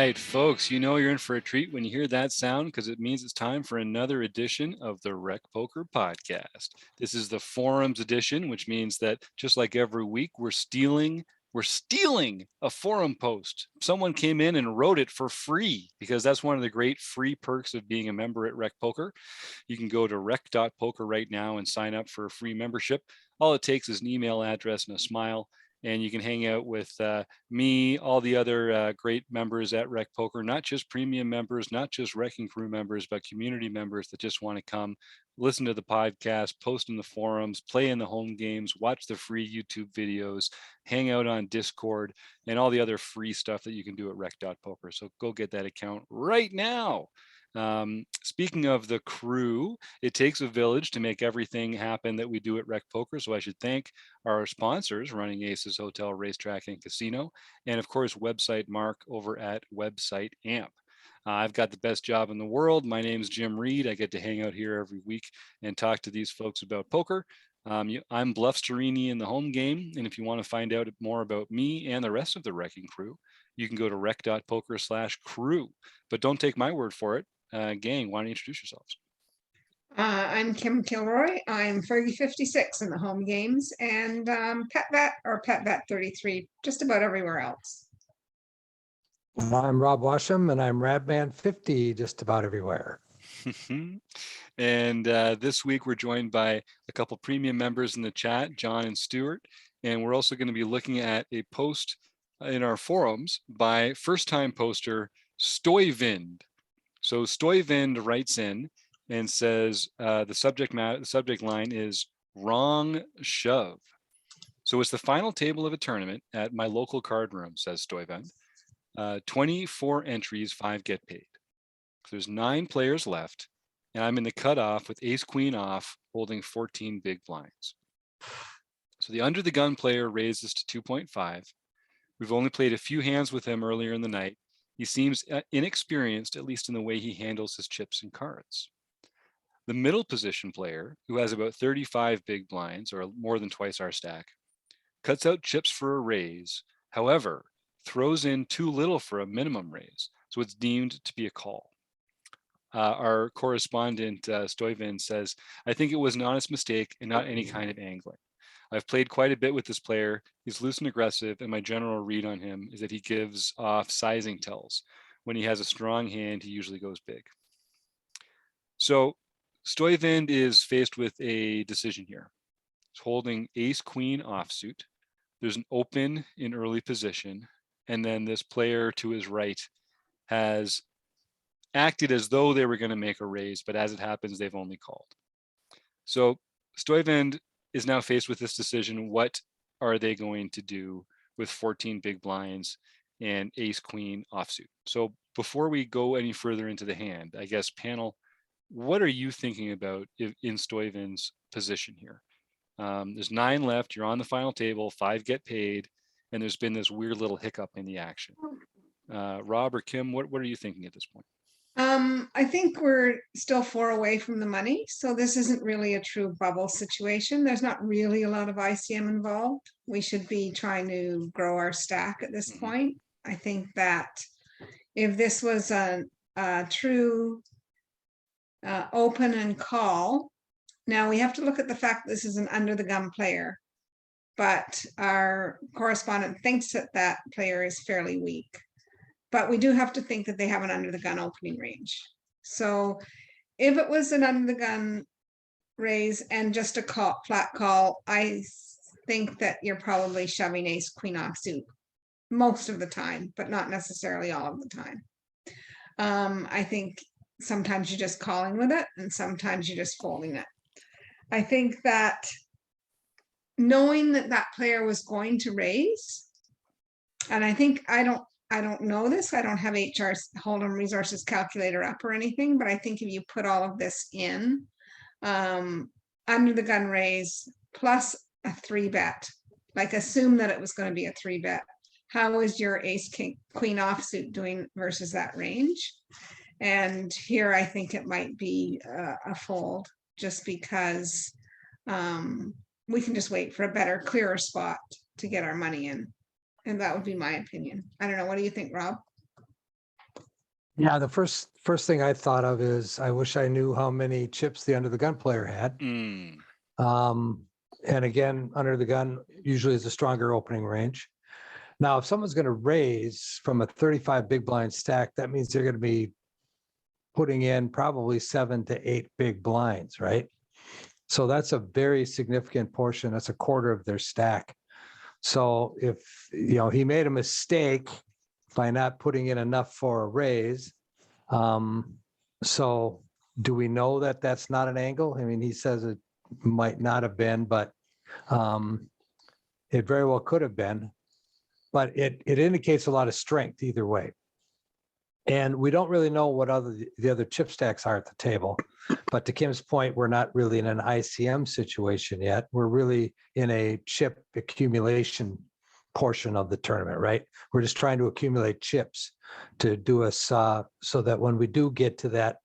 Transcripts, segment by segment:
right, folks, you know you're in for a treat when you hear that sound because it means it's time for another edition of the Rec Poker Podcast. This is the forums edition, which means that just like every week, we're stealing a forum post. Someone came in and wrote it for free because that's one of the great free perks of being a member at Rec Poker. You can go to rec.poker right now and sign up for a free membership. All it takes is an email address and a smile, and you can hang out with me, all the other great members at Rec Poker, not just premium members, not just Wrecking Crew members, but community members that just want to come listen to the podcast, post in the forums, play in the home games, watch the free YouTube videos, hang out on Discord, and all the other free stuff that you can do at rec.poker. So go get that account right now. Speaking of the crew, it takes a village to make everything happen that we do at Rec Poker. So I should thank our sponsors, Running Aces Hotel, Racetrack, and Casino, and of course, Website Mark over at Website Amp. I've got the best job in the world. My name's Jim Reed. I get to hang out here every week and talk to these folks about poker. I'm Bluffsterini in the home game. And if you want to find out more about me and the rest of the Wrecking Crew, you can go to rec.poker/crew. But don't take my word for it. Gang, why don't you introduce yourselves? I'm Kim Kilroy. I'm Fergie56 in the home games and PetVet 33, just about everywhere else. I'm Rob Washam and I'm Radman50 just about everywhere. And this week we're joined by a couple premium members in the chat, John and Stuart. And we're also going to be looking at a post in our forums by first-time poster Stoyvind. So Stoyvind writes in and says the subject line is wrong shove. So it's the final table of a tournament at my local card room, says Stoyvind. 24 entries, 5 get paid. There's 9 players left, and I'm in the cutoff with ace queen off, holding 14 big blinds. So the under the gun player raises to 2.5. We've only played a few hands with him earlier in the night. He seems inexperienced, at least in the way he handles his chips and cards. The middle position player, who has about 35 big blinds, or more than twice our stack, cuts out chips for a raise. However, throws in too little for a minimum raise, so it's deemed to be a call. Our correspondent, Stoyvind, says, I think it was an honest mistake and not any kind of angling. I've played quite a bit with this player. He's loose and aggressive, and my general read on him is that he gives off sizing tells. When he has a strong hand, he usually goes big. So Stoyvind is faced with a decision here. He's holding ace queen offsuit. There's an open in early position, and then this player to his right has acted as though they were going to make a raise, but as it happens, they've only called. So Stoyvind is now faced with this decision. What are they going to do with 14 big blinds and ace queen offsuit? So before we go any further into the hand, I guess panel, what are you thinking about in Stoyvind's position here? There's 9 left. You're on the final table, 5 get paid, and there's been this weird little hiccup in the action. Rob or Kim, what are you thinking at this point? I think we're still 4 away from the money, so this isn't really a true bubble situation. There's not really a lot of ICM involved. We should be trying to grow our stack at this point. I think that if this was a true open and call, now we have to look at the fact that this is an under the gun player, but our correspondent thinks that that player is fairly weak. But we do have to think that they have an under the gun opening range. So if it was an under the gun raise and just a call, flat call, I think that you're probably shoving ace queen offsuit most of the time, but not necessarily all of the time. I think sometimes you're just calling with it and sometimes you're just folding it. I think that knowing that that player was going to raise, and I think I don't know this. I don't have HR Hold'em resources calculator up or anything, but I think if you put all of this in, under the gun raise plus a 3-bet, like assume that it was going to be a 3-bet. How is your ace king queen offsuit doing versus that range? And here I think it might be a fold, just because we can just wait for a better, clearer spot to get our money in. And that would be my opinion. I don't know. What do you think, Rob? Yeah, the first thing I thought of is I wish I knew how many chips the under the gun player had. Mm, Um, and again, under the gun usually is a stronger opening range. Now, if someone's going to raise from a 35 big blind stack, that means they're going to be putting in probably 7 to 8 big blinds, right? So that's a very significant portion. That's a quarter of their stack. So if he made a mistake by not putting in enough for a raise, so do we know that that's not an angle? I mean, he says it might not have been, but it very well could have been. But it indicates a lot of strength either way. And we don't really know what the other chip stacks are at the table. But to Kim's point, we're not really in an ICM situation yet. We're really in a chip accumulation portion of the tournament, right? We're just trying to accumulate chips to do us so that when we do get to that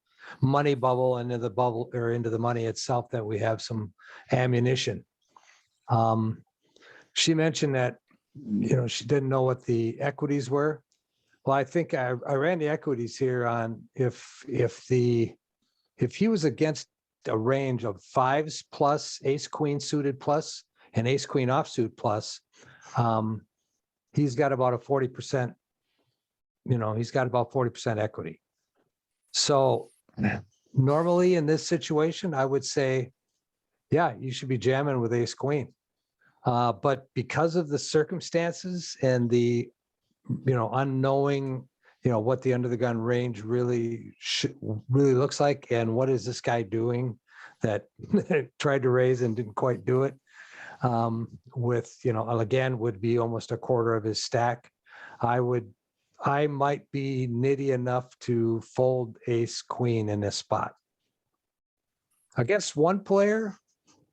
money bubble and into the bubble or into the money itself, that we have some ammunition. She mentioned that, she didn't know what the equities were. Well, I think I ran the equities here on if he was against a range of 5s plus, ace queen suited plus, and ace queen offsuit plus, he's got about a 40%, he's got about 40% equity. So normally in this situation, I would say, yeah, you should be jamming with ace queen. But because of the circumstances and the unknowing, what the under the gun range really looks like, and what is this guy doing that tried to raise and didn't quite do it, with again would be almost a quarter of his stack. I might be nitty enough to fold ace queen in this spot. Against one player,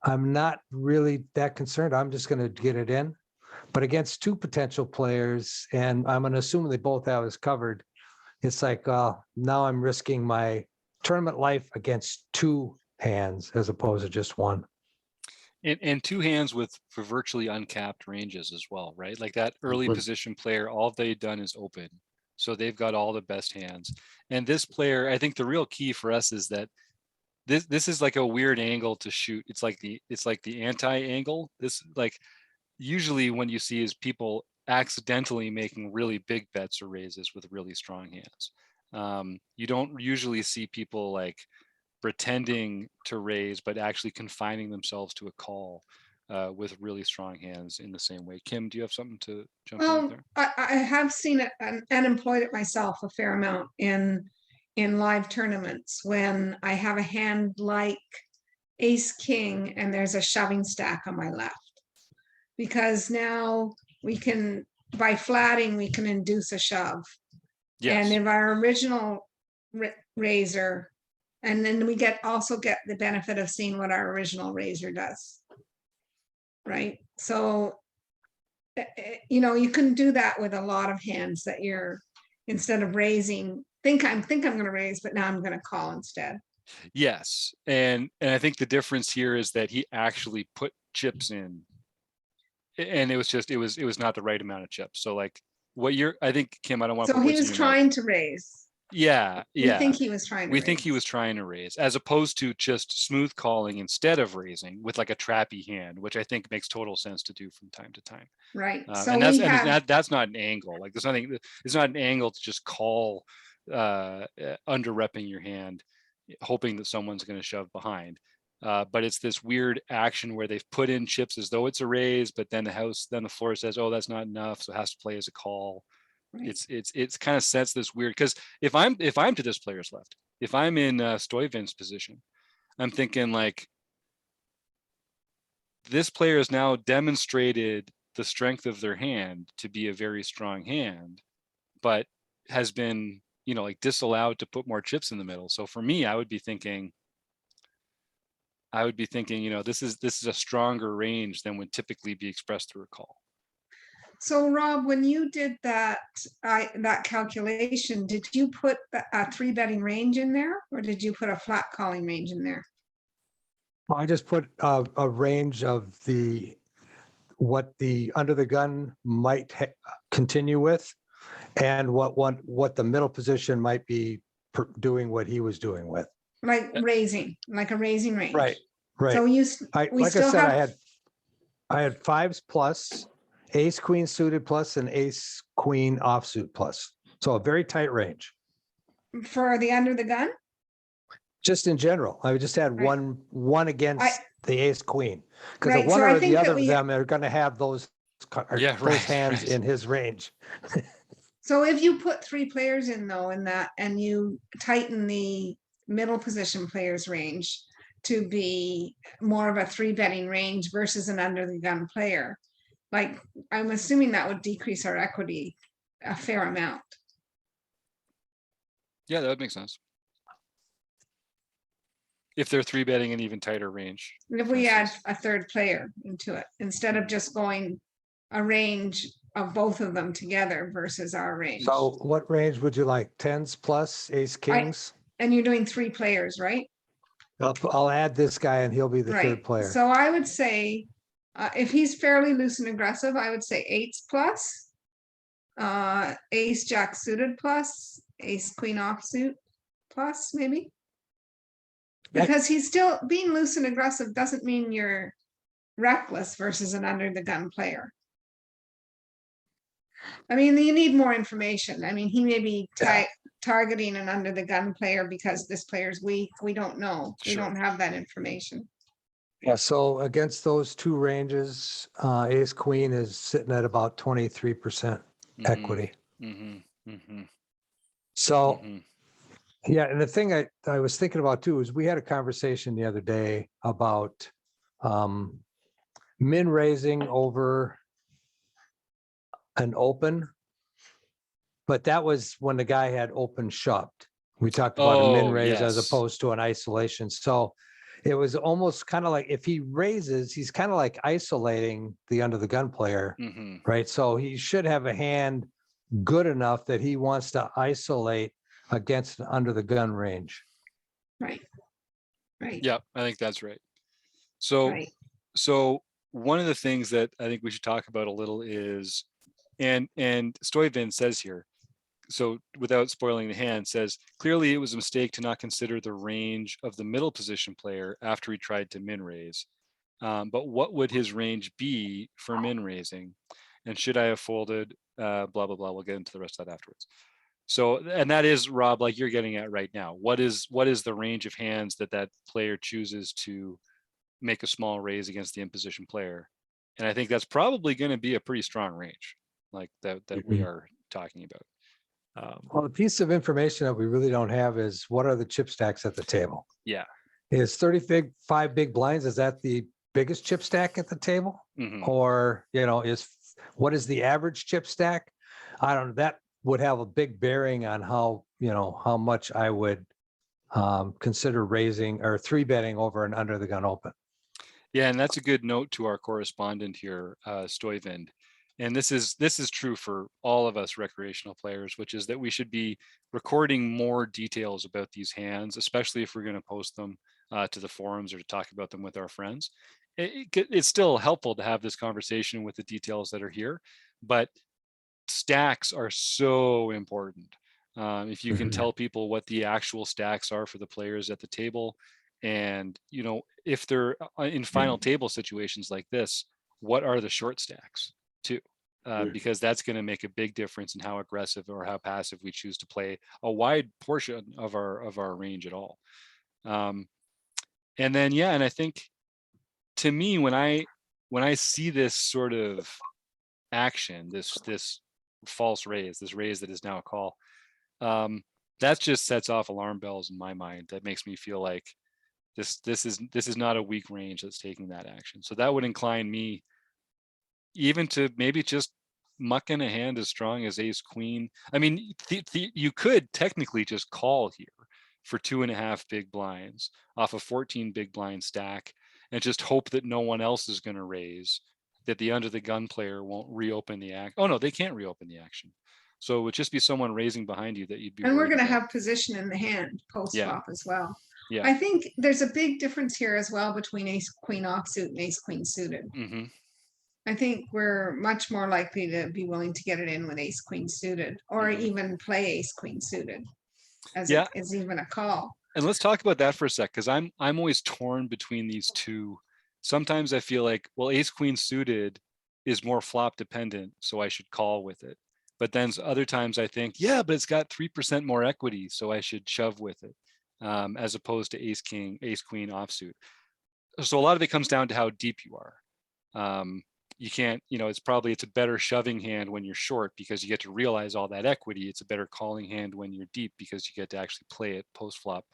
I'm not really that concerned. I'm just going to get it in. But against two potential players, and I'm going to assume they both have us covered, it's like now I'm risking my tournament life against two hands as opposed to just one. and two hands for virtually uncapped ranges as well, right? Like that early position player, all they've done is open. So they've got all the best hands. And this player, I think the real key for us is that this is like a weird angle to shoot. It's like the anti-angle. This like usually when you see is people accidentally making really big bets or raises with really strong hands. You don't usually see people like pretending to raise, but actually confining themselves to a call with really strong hands in the same way. Kim, do you have something to jump in with there? I have seen it and employed it myself a fair amount in live tournaments when I have a hand like ace king and there's a shoving stack on my left, because now we can, by flatting, we can induce a shove. Yes. And if our original raiser, and then we also get the benefit of seeing what our original raiser does, right? So you can do that with a lot of hands that you're, instead of raising, think I'm going to raise, but now I'm going to call instead. Yes, and I think the difference here is that he actually put chips in, and it was not the right amount of chips. So like I think Kim, I don't want to. So he was trying to raise. Yeah. We think he was trying to we raise. think he was trying to raise, as opposed to just smooth calling instead of raising with like a trappy hand, which I think makes total sense to do from time to time. Right. So and that's not an angle. Like it's not an angle to just call under repping your hand, hoping that someone's going to shove behind. But it's this weird action where they've put in chips as though it's a raise, but then the floor says, oh, that's not enough, so it has to play as a call. Right. It's kind of sets this weird, because if I'm to this player's left, if I'm in Stoyvind's position, I'm thinking like, this player has now demonstrated the strength of their hand to be a very strong hand, but has been like disallowed to put more chips in the middle. So for me, I would be thinking this is a stronger range than would typically be expressed through a call. So Rob, when you did that calculation, did you put a 3-betting range in there, or did you put a flat calling range in there? I just put a range of what the under the gun might continue with. and what the middle position might be doing what he was doing with. Like raising, like a raising range. Right, right. So we Like I still said, have, I had fives plus, ace queen suited plus, and ace queen offsuit plus. So a very tight range. for the under the gun. Just in general, I just had Right. one against the ace queen, because the Right, one so I or think the that other of we- them are going to have those Yeah, right, hands right. in his range. So if you put 3 players in though, in that, and you tighten the middle position players range to be more of a 3-betting range versus an under the gun player, like, I'm assuming that would decrease our equity a fair amount. Yeah, that would make sense. If they're 3-betting an even tighter range. If for we add instance. a third player into it, instead of just going a range of both of them together versus our range. So what range would you like? Tens plus ace kings? And you're doing 3 players, right? I'll add this guy and he'll be the Right. third player. So I would say, if he's fairly loose and aggressive, I would say 8s plus, ace jack suited plus, ace queen offsuit plus, maybe. Because he's still being loose and aggressive doesn't mean you're reckless versus an under the gun player. I mean, you need more information. I mean, he may be targeting an under the gun player because this player's weak. We don't know. We Sure. don't have that information. Yeah, so against those two ranges, ace queen is sitting at about 23% equity. So, yeah, and the thing I was thinking about too is we had a conversation the other day about min raising over an open, but that was when the guy had open shoved. We talked about a min raise as yes. opposed to an isolation. So it was almost kind of like if he raises, he's kind of like isolating the under the gun player, right? So he should have a hand good enough that he wants to isolate against an under the gun range. Right. Right. Yeah, I think that's right. So, Right. so one of the things that I think we should talk about a little is, and Stoyvind says here, so without spoiling the hand, says clearly it was a mistake to not consider the range of the middle position player after he tried to min raise. But what would his range be for min raising? And should I have folded? Blah blah blah. We'll get into the rest of that afterwards. So, and that is, Rob, like you're getting at right now. What is the range of hands that player chooses to make a small raise against the imposition player? And I think that's probably going to be a pretty strong range, like that we are talking about. Well, the piece of information that we really don't have is what are the chip stacks at the table? Yeah. Is 35 big blinds, is that the biggest chip stack at the table? Or, what is the average chip stack? I don't know. That would have a big bearing on how much I would consider raising or 3-betting over an under the gun open. Yeah, and that's a good note to our correspondent here, Stoyvind. And this is true for all of us recreational players, which is that we should be recording more details about these hands, especially if we're going to post them to the forums or to talk about them with our friends. It's still helpful to have this conversation with the details that are here, but stacks are so important. If you can tell people what the actual stacks are for the players at the table, and if they're in final table situations like this, what are the short stacks too? Because that's going to make a big difference in how aggressive or how passive we choose to play a wide portion of our range at all. And then and I think, to me, when I see this sort of action, this false raise, this raise that is now a call, that just sets off alarm bells in my mind. That makes me feel like this is not a weak range that's taking that action. So that would incline me even to maybe just muck in a hand as strong as ace queen. I mean, you could technically just call here for 2.5 big blinds off a 14 big blind stack and just hope that no one else is going to raise, that the under the gun player won't reopen the act. Oh no, they can't reopen the action. So it would just be someone raising behind you that you'd be. And we're going to about. have position in the hand post flop as well. Yeah. I think there's a big difference here as well between ace queen offsuit and ace queen suited. I think we're much more likely to be willing to get it in with ace queen suited, or Mhm. even play ace queen suited as Yeah. it is even a call. And let's talk about that for a sec, because I'm always torn between these two. Sometimes I feel like, well, ace queen suited is more flop dependent, so I should call with it. But then other times I think, yeah, but it's got 3% more equity, so I should shove with it, as opposed to ace king, ace queen offsuit. So a lot of it comes down to how deep you are. You can't, it's a better shoving hand when you're short because you get to realize all that equity. It's a better calling hand when you're deep because you get to actually play it post flop.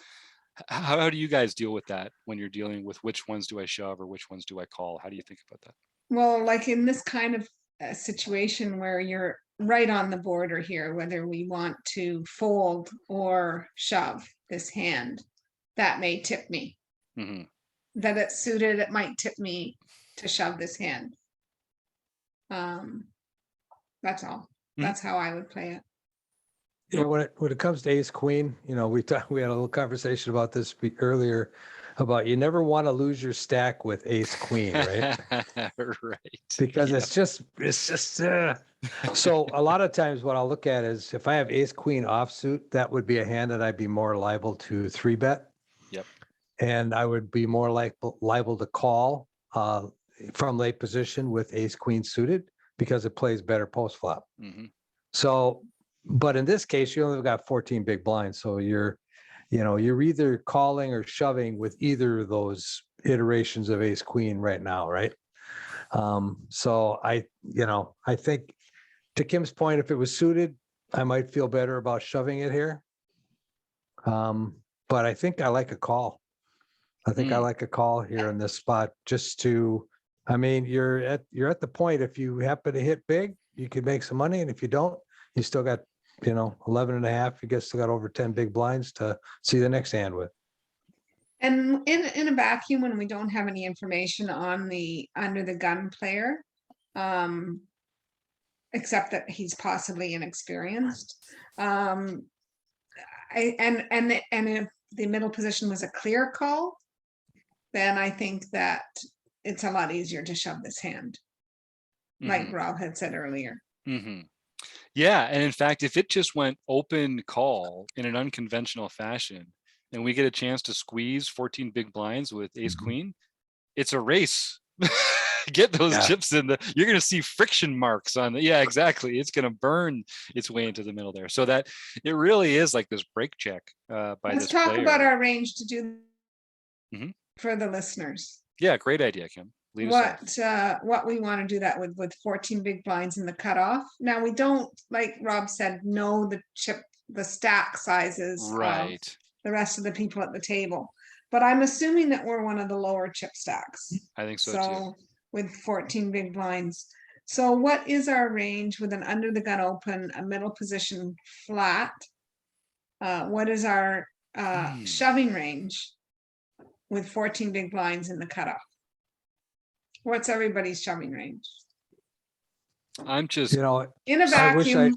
How do you guys deal with that when you're dealing with which ones do I shove or which ones do I call? How do you think about that? Well, like in this kind of situation where you're right on the border here, whether we want to fold or shove this hand, that may tip me. Mhm. That it's suited, it might tip me to shove this hand. That's all. Mhm. That's how I would play it. When it comes to ace queen, we had a little conversation about this earlier about you never want to lose your stack with ace queen, right? Right. Because Yeah. it's just so a lot of times what I'll look at is if I have ace queen offsuit, that would be a hand that I'd be more liable to 3-bet. Yep. And I would be more liable to call from late position with ace queen suited because it plays better post flop. Mhm. So, but in this case, you only got 14 big blinds. So you're either calling or shoving with either of those iterations of ace queen right now, right? So I think to Kim's point, if it was suited, I might feel better about shoving it here. But I think I like a call. I think I like a call here in this spot just to, you're at the point, if you happen to hit big, you could make some money. And if you don't, you still got, 11 and a half, you guess still got over 10 big blinds to see the next hand with. And in a vacuum, when we don't have any information on the under the gun player, except that he's possibly inexperienced, and if the middle position was a clear call, then I think that it's a lot easier to shove this hand, like Mhm. Rob had said earlier. Mhm. Yeah, and in fact, if it just went open call in an unconventional fashion, and we get a chance to squeeze 14 big blinds with ace queen, it's a race. Get those Yeah. chips in you're going to see friction marks on yeah, exactly. It's going to burn its way into the middle there. So that it really is like this break check by Let's this talk player. about our range to do Mhm. for the listeners. Yeah, great idea, Kim. Lead us off. What we want to do that with 14 big blinds in the cutoff. Now we don't, like Rob said, know the stack sizes of Right. the rest of the people at the table. But I'm assuming that we're one of the lower chip stacks. I think so too. So with 14 big blinds. So what is our range with an under the gun open, a middle position flat? What is our shoving range with 14 big blinds in the cutoff? What's everybody's shoving range? I'm just In a I wish vacuum.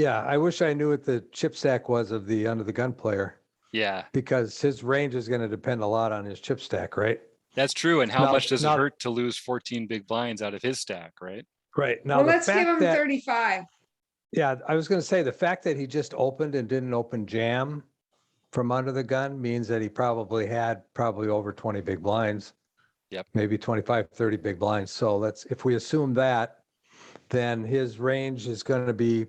I wish I knew what the chip stack was of the under the gun player yeah, because his range is going to depend a lot on his chip stack, right? that's true. And how Now- much does it now- hurt to lose 14 big blinds out of his stack, right? Right. Now Well, the let's give fact him that 35. Yeah, I was going to say the fact that he just opened and didn't open jam from under the gun means that he probably had over 20 big blinds. Yep. Maybe 25, 30 big blinds. So if we assume that, then his range is going to be,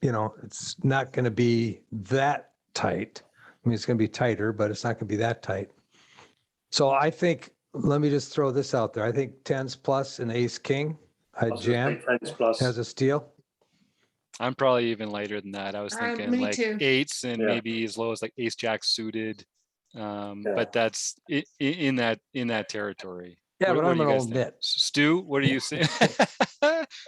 it's not going to be that tight. I mean, it's going to be tighter, but it's not going to be that tight. So I think, let me just throw this out there. I think 10s plus and ace king, I was gonna jam say 10s plus. as a steal. I'm probably even lighter than that. I was thinking Me like too. eights and Yeah. maybe as low as like ace jack suited. Yeah. But that's in that territory. Yeah, What but I'm do an you guys old think? nit. Stu, what are you saying?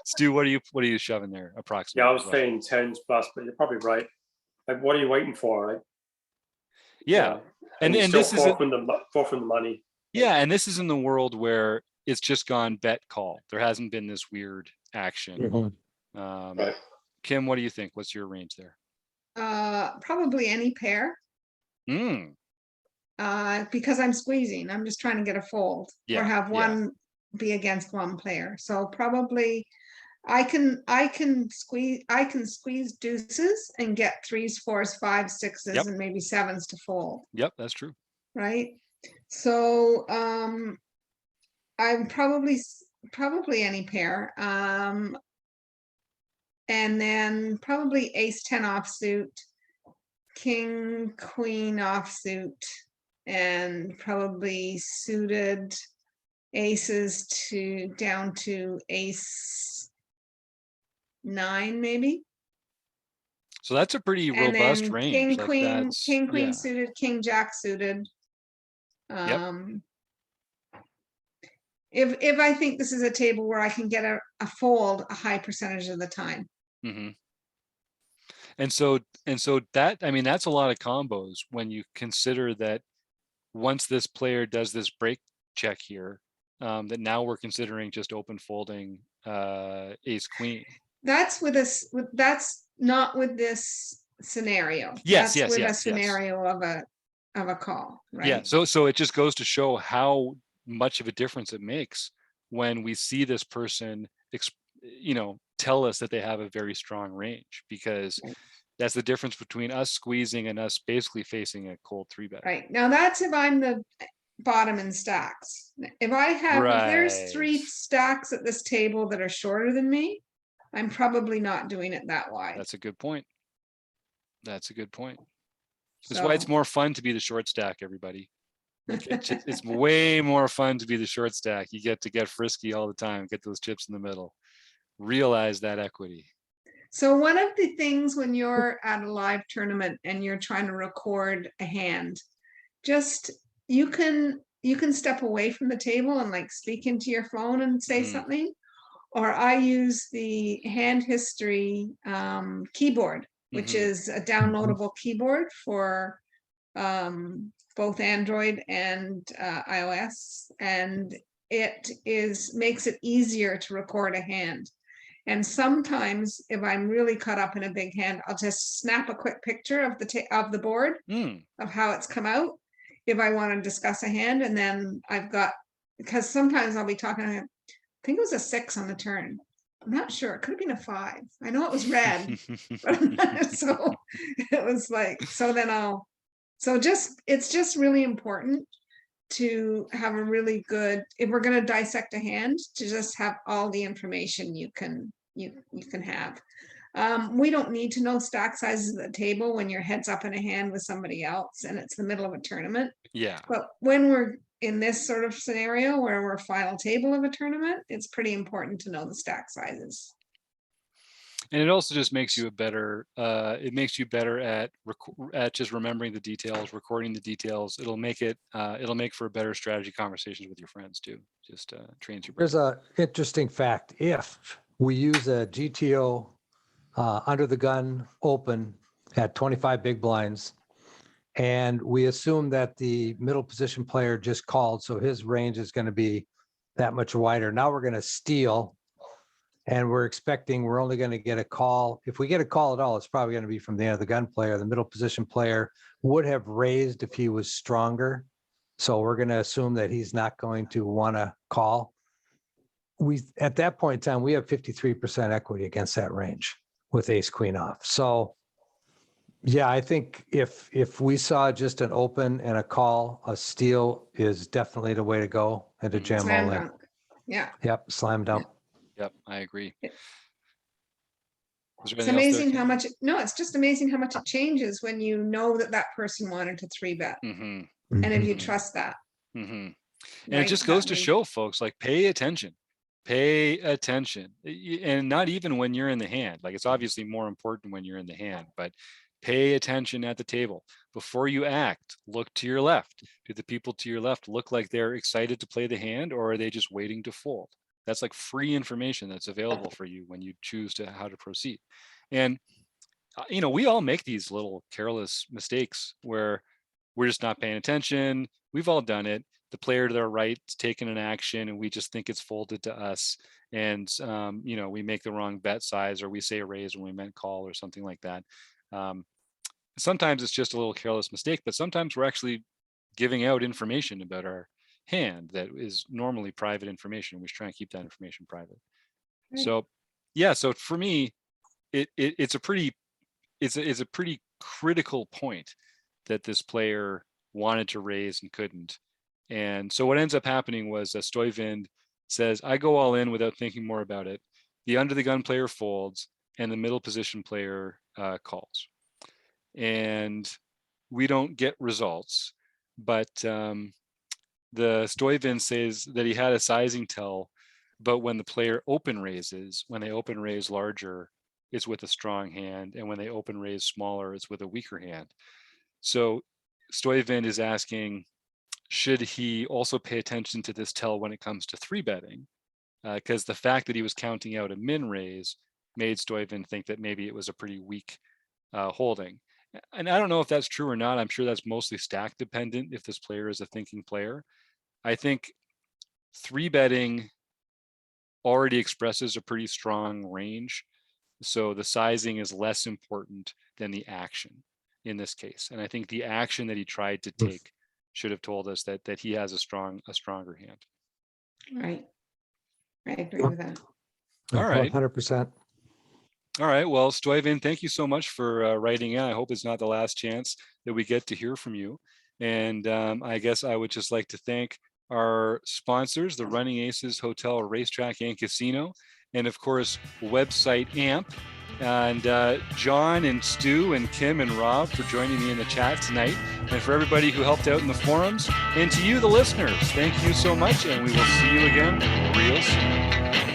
Stu, what are you shoving there approximately? Yeah, I was saying 10s plus, but you're probably right. Like, what are you waiting for, right? Yeah. And And still this is far from the money. yeah, and this is in the world where it's just gone bet call. There hasn't been this weird action. Right. Kim, what do you think? What's your range there? Probably any pair. Mm, Because I'm squeezing. I'm just trying to get a fold Yeah, or have yeah. one be against one player. So probably I can squeeze deuces and get threes, fours, fives, sixes, Yep. and maybe sevens to fold, Yep, that's true. right? So I'm probably any pair. And then probably ace 10 offsuit, king, queen offsuit, and probably suited aces to down to ace 9 maybe. So that's a pretty And robust then range. king, Like queen, that's, king, queen yeah. suited, king, jack suited. Yep. If I think this is a table where I can get a fold a high percentage of the time. Mm-hmm. And so that, I mean, that's a lot of combos when you consider that once this player does this break check here, that now we're considering just open folding ace queen. That's with us. That's not with this scenario. Yes, That's with a yes. scenario of a call, Yeah. right? So it just goes to show how much of a difference it makes when we see this person, tell us that they have a very strong range, because Right. that's the difference between us squeezing and us basically facing a cold 3-bet. Right. Now that's if I'm the bottom in stacks. If there's 3 Right. stacks at this table that are shorter than me, I'm probably not doing it that wide. That's a good point. That's a good point. That's So why it's more fun to be the short stack, everybody. It's way more fun to be the short stack. You get to get frisky all the time, get those chips in the middle, realize that equity. So one of the things when you're at a live tournament and you're trying to record a hand, just you can step away from the table and like speak into your phone and say something. Or I use the hand history keyboard, which is a downloadable keyboard for both Android and iOS, and it makes it easier to record a hand. And sometimes if I'm really caught up in a big hand, I'll just snap a quick picture of the board of how it's come out if I want to discuss a hand. And then because sometimes I'll be talking to him, I think it was a 6 on the turn. I'm not sure. It could have been a 5. I know it was red. So it was like, it's just really important to have a really good, if we're going to dissect a hand, to just have all the information you can have. We don't need to know stack sizes at the table when your head's up in a hand with somebody else and it's the middle of a tournament. Yeah. But when we're in this sort of scenario where we're final table of a tournament, it's pretty important to know the stack sizes. And it also just makes you at just remembering the details, recording the details. It'll make for better strategy conversations with your friends too. Just trains your brain. There's a interesting fact. If we use a GTO under the gun open at 25 big blinds, and we assume that the middle position player just called, so his range is going to be that much wider. Now we're going to steal, and we're only going to get a call. If we get a call at all, it's probably going to be from the end of the gun player. The middle position player would have raised if he was stronger. So we're going to assume that he's not going to want to call. At that point in time, we have 53% equity against that range with ace queen off. So yeah, I think if we saw just an open and a call, a steal is definitely the way to go and to jam Slam all in. dunk. Yeah. Yep, slam dunk. Yep, I agree. It's amazing how much, it's just amazing how much it changes when you know that person wanted to 3-bet. And if you trust that. And it just goes to show folks, like, pay attention, and not even when you're in the hand. Like, it's obviously more important when you're in the hand, but pay attention at the table. Before you act, look to your left. Do the people to your left look like they're excited to play the hand, or are they just waiting to fold? That's like free information that's available for you when you choose how to proceed. And we all make these little careless mistakes where we're just not paying attention. We've all done it. The player to their right's taking an action and we just think it's folded to us. And, we make the wrong bet size, or we say a raise when we meant call or something like that. Sometimes it's just a little careless mistake, but sometimes we're actually giving out information about our hand that is normally private information. We should try and keep that information private. Right. So yeah, so for me, it's a pretty critical point that this player wanted to raise and couldn't. And so what ends up happening was Stoyvind says, I go all in without thinking more about it. The under the gun player folds and the middle position player calls. And we don't get results, but the Stoyvind says that he had a sizing tell, but when the player open raises, when they open raise larger, it's with a strong hand, and when they open raise smaller, it's with a weaker hand. So Stoyvind is asking, should he also pay attention to this tell when it comes to 3-betting? Because the fact that he was counting out a min raise made Stoyvind think that maybe it was a pretty weak holding. And I don't know if that's true or not. I'm sure that's mostly stack dependent if this player is a thinking player. I think 3-betting already expresses a pretty strong range. So the sizing is less important than the action in this case. And I think the action that he tried to take should have told us that he has a stronger hand. Right. I agree with that. All right. 100%. All right. Well, Stoyvind, thank you so much for writing in. I hope it's not the last chance that we get to hear from you. And I guess I would just like to thank our sponsors, the Running Aces Hotel, Racetrack, and Casino, and of course, website AMP. And John and Stu and Kim and Rob for joining me in the chat tonight, and for everybody who helped out in the forums, and to you, the listeners, thank you so much, and we will see you again real soon.